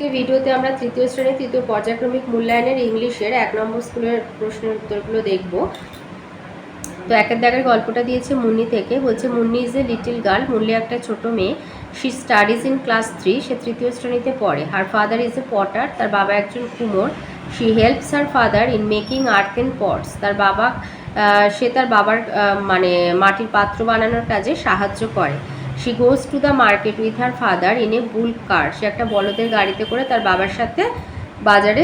আজকে ভিডিওতে আমরা তৃতীয় শ্রেণী তৃতীয় পর্যায়ক্রমিক মূল্যায়নের ইংলিশের 1 নম্বর স্কুলের প্রশ্নের উত্তরগুলো দেখব। তো একের দাগের গল্পটা দিয়েছে মুন্নি থেকে। বলছে Munni is a little girl. Munni একটা ছোট মেয়ে। She studies in class 3। সে তৃতীয় শ্রেণীতে পড়ে। Her father is a potter. তার বাবা একজন কুমোর। She helps her father in making earthen pots. সে তার বাবার মানে মাটির পাত্র বানানোর কাজে সাহায্য করে। She goes to the market with her father in a bull car. সে একটা বলদের গাড়িতে করে তার বাবার সাথে বাজারে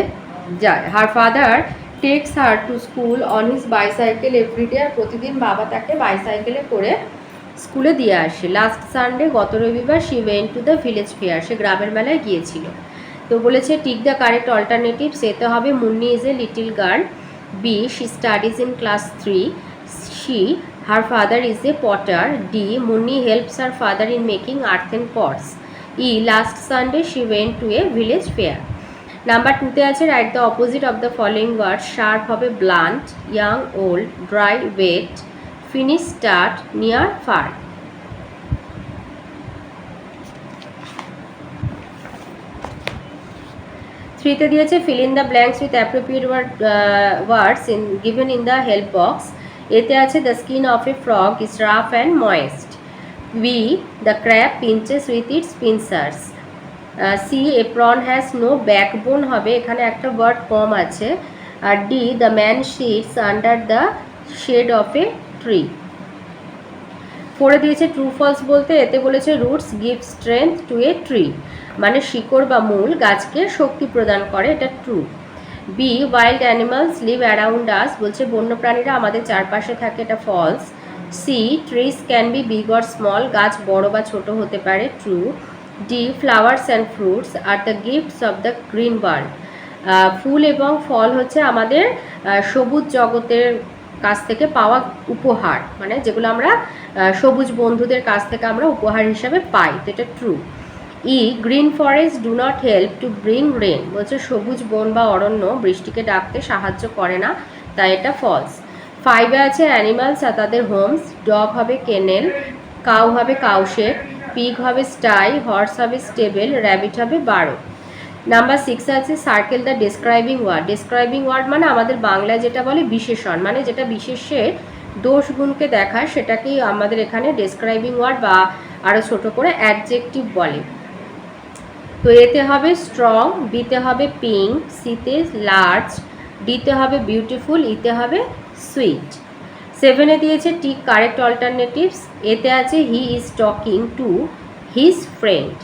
যায়। Her father takes her to school on his bicycle everyday. আর প্রতিদিন বাবা তাকে বাইসাইকেলে করে স্কুলে দিয়ে আসে। লাস্ট সানডে, গত রবিবার, she went to the village fair. সে গ্রামের মেলায় গিয়েছিল। তো বলেছে টিক দ্য কারেক্ট অল্টারনেটিভস। এতে হবে Munni is a little girl. B, she studies in class 3। C, her father is a potter. D, Munni helps her father in making earthen pots. E, last Sunday she went to a village fair. Number 2তে আছে write the opposite of the following word. Sharp হবে blunt, young old, dry wet, finish start, near far. থ্রিতে দিয়েছে fill in the blanks with appropriate words given in the help box. এতে আছে the skin of a frog is rough and moist. B, the crab pinches with its pincers. C, a prawn has no backbone হবে, এখানে একটা word কম আছে। আর D, the man sits under the shade of a tree. 4-এ দিয়েছে true false বলতে। এতে বলেছে roots give strength to a tree, মানে শিকড় বা মূল গাছকে শক্তি প্রদান করে, এটা true. B, wild animals live around us, বলছে বন্যপ্রাণীরা আমাদের চারপাশে থাকে, এটা false. C, trees can be big or small, গাছ বড় বা ছোট হতে পারে, true. D, flowers and fruits are the gifts of the green world. ফুল এবং ফল হচ্ছে আমাদের সবুজ জগতের কাছ থেকে পাওয়া উপহার, মানে যেগুলো আমরা সবুজ বন্ধুদের কাছ থেকে আমরা উপহার হিসাবে পাই, তো এটা true. E, green forest do not help to bring rain, বলছে সবুজ বন বা অরণ্য বৃষ্টিকে ডাকতে সাহায্য করে না, তাই এটা ফলস। 5-এ আছে অ্যানিমালস আর তাদের হোমস। ডগ হবে কেনেল, কাউ হবে কাউশেড, পিগ হবে স্টাই, হর্স হবে স্টেবল, র্যাবিট হবে বারো। নাম্বার 6-এ আছে circle the describing word. Describing word মানে আমাদের বাংলায় যেটা বলে বিশেষণ, মানে যেটা বিশেষের দোষ গুণকে দেখায়, সেটাকেই আমাদের এখানে ডেসক্রাইবিং ওয়ার্ড বা আরও ছোট করে অ্যাডজেক্টিভ বলে। তো এতে হবে স্ট্রং, বিতে হবে পিঙ্ক, সিতে লার্জ, ডিতে হবে বিউটিফুল, ইতে হবে সুইট। 7-এ দিয়েছে টিক কারেক্ট অল্টারনেটিভস। এতে আছে he is talking to his friend,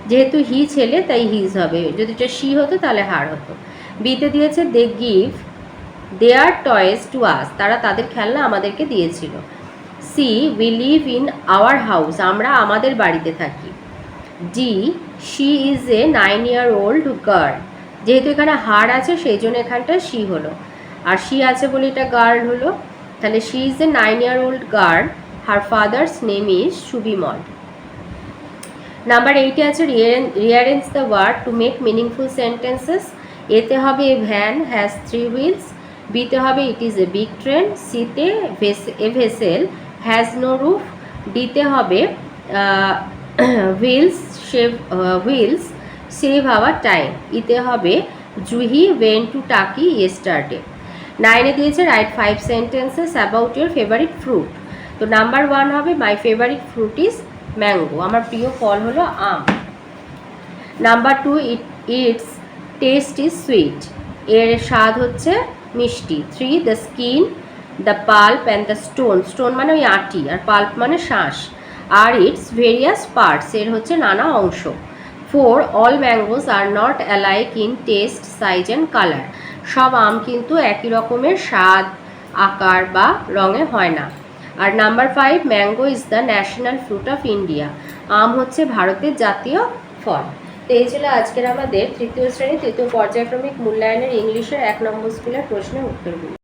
যেহেতু হি ছেলে তাই হিজ হবে, যদি এটা শি হতো তাহলে হার হতো। বিতে দিয়েছে they give their toys to us, তারা তাদের খেলনা আমাদেরকে দিয়েছিল। C, we live in our house, আমরা আমাদের বাড়িতে থাকি। D, she is a 9-year-old girl, যেহেতু এখানে হার আছে সেই জন্য এখানটা শি হলো, আর শি আছে বলে এটা গার্ল হলো, তাহলে she is a 9-year-old girl, her father's name is Subimal. Number 8-এ আছে rearrange the word to make meaningful sentences. এতে হবে এ ভ্যান হ্যাজ 3 হুইলস। বিতে হবে it is a big train. সিতে a vessel has no roof. ডিতে হবে wheels save our time. ইতে হবে Juhi went to Taki yesterday. 9-এ দিয়েছে write 5 sentences about your favourite fruit. তো নাম্বার 1 হবে মাই ফেভারিট ফ্রুট ইজ ম্যাঙ্গো, আমার প্রিয় ফল হলো আম। Number 2, its taste is sweet, এর স্বাদ হচ্ছে মিষ্টি। 3, the skin, the pulp and the stone, stone মানে ওই আটি, আর পাল্প মানে শাঁস, আর ইটস ভেরিয়াস পার্টস, এর হচ্ছে নানা অংশ। 4, all mangoes are not alike in test, size and colour, সব আম কিন্তু একই রকমের স্বাদ, আকার বা রঙে হয় না। আর number 5, mango is the national fruit of India, আম হচ্ছে ভারতের জাতীয় ফল। তো এই ছিল আজকের আমাদের তৃতীয় শ্রেণী তৃতীয় পর্যায়ক্রমিক মূল্যায়নের ইংলিশের 1 নম্বর স্কুলের প্রশ্নের উত্তরগুলো।